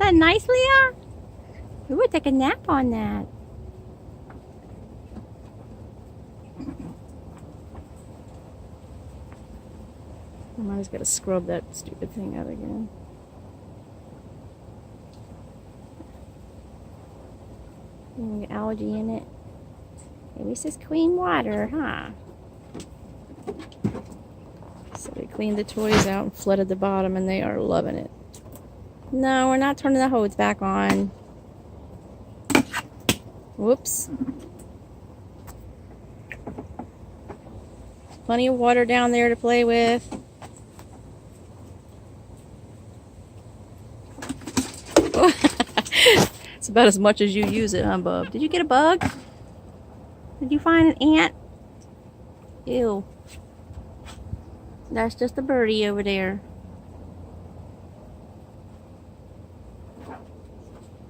that nice, Leah? We would take a nap on that. I just gotta scrub that stupid thing out again. Get algae in it. Maybe this is clean water, huh? So we cleaned the toys out and flooded the bottom, and they are loving it. No, we're not turning the hose back on. Whoops. Plenty of water down there to play with. It's about as much as you use it, huh, Bub? Did you get a bug? Did you find an ant? Ew. That's just a birdie over there.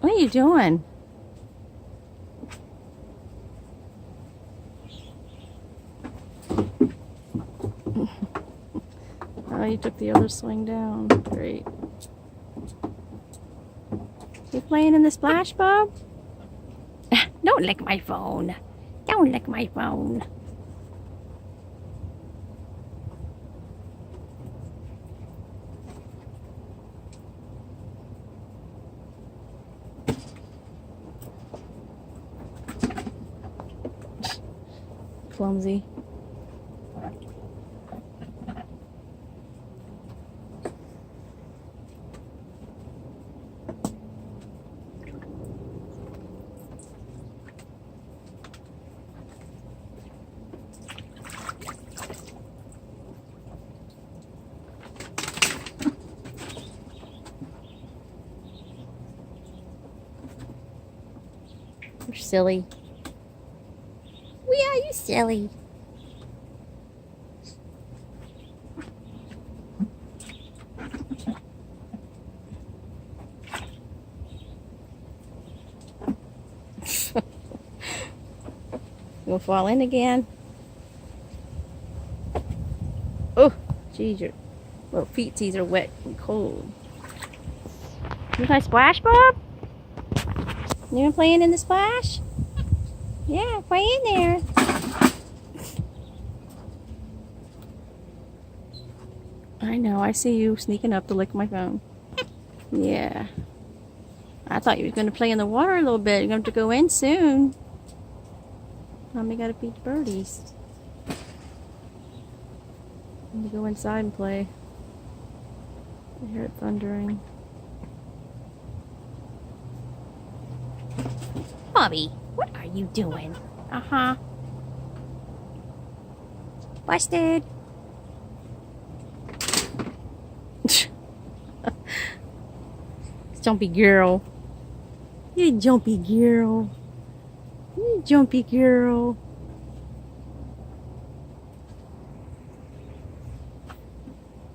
What are you doing? Oh, you took the other swing down. Great. You playing in the splash, Bob? Don't lick my phone. Don't lick my phone. Clumsy. You're silly. Yeah, you silly. You'll fall in again. Oh, geez, your little feetsies are wet and cold. You gonna splash, Bob? You been playing in the splash? Yeah, play in there. I know, I see you sneaking up to lick my phone. Yeah. I thought you was going to play in the water a little bit. You're going to go in soon. Mommy got to feed the birdies. I'm going to go inside and play. I hear it thundering. Bobby, what are you doing? Uh-huh. Busted. Jumpy girl. You jumpy girl. You jumpy girl.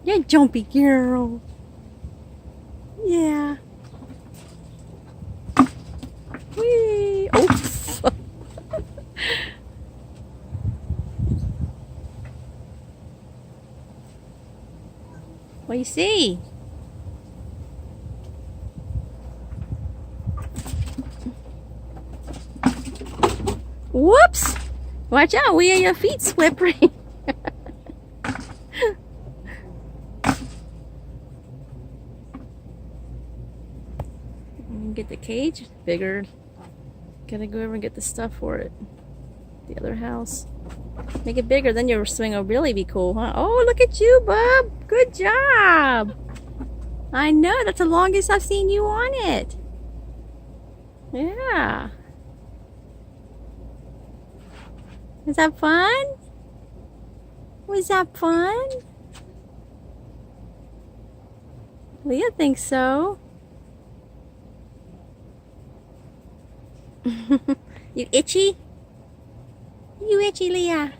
You jumpy girl. Yeah. Whee! Oops. What do you see? Whoops! Watch out, your feet slippery. Get the cage bigger. Gotta go over and get the stuff for it. The other house. Make it bigger, then your swing will really be cool, huh? Oh, look at you, bub! Good job! I know, that's the longest I've seen you on it. Yeah. Is that fun? Was that fun? Leah thinks so. You itchy? You itchy, Leah?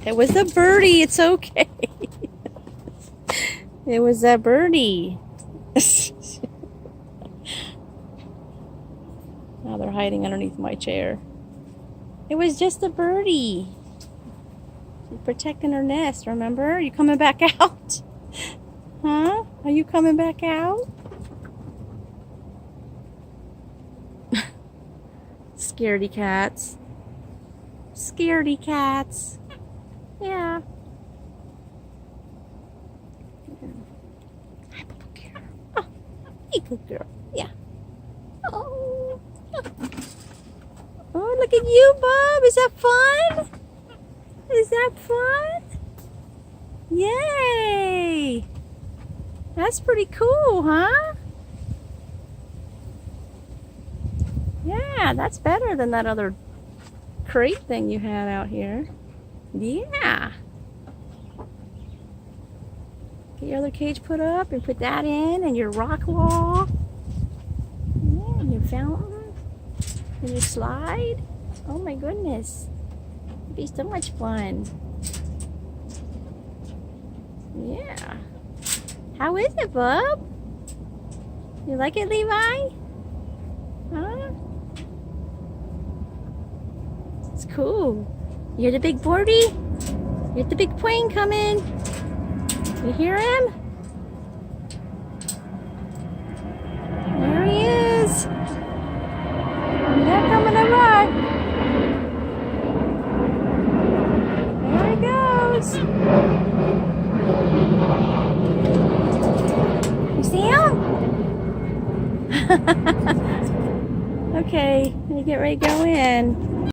It was a birdie. It's okay. It was a birdie. Now they're hiding underneath my chair. It was just a birdie. She's protecting her nest, remember? Are you coming back out? Huh? Are you coming back out? Scaredy cats. Scaredy cats. Yeah. Hi, good girl. Oh, hey, good girl. Yeah. Oh. Oh, look at you, Bob. Is that fun? Is that fun? Yay! That's pretty cool, huh? Yeah, that's better than that other crate thing you had out here. Yeah. Get your other cage put up and put that in, and your rock wall. Yeah, and your fountain. And your slide. Oh my goodness. It'd be so much fun. Yeah. How is it, bub? You like it, Levi? Huh? It's cool. You hear the big birdie? You hear the big plane coming? You hear him? There he is. They're coming over. There he goes. You see him? Okay, let me get ready to go in.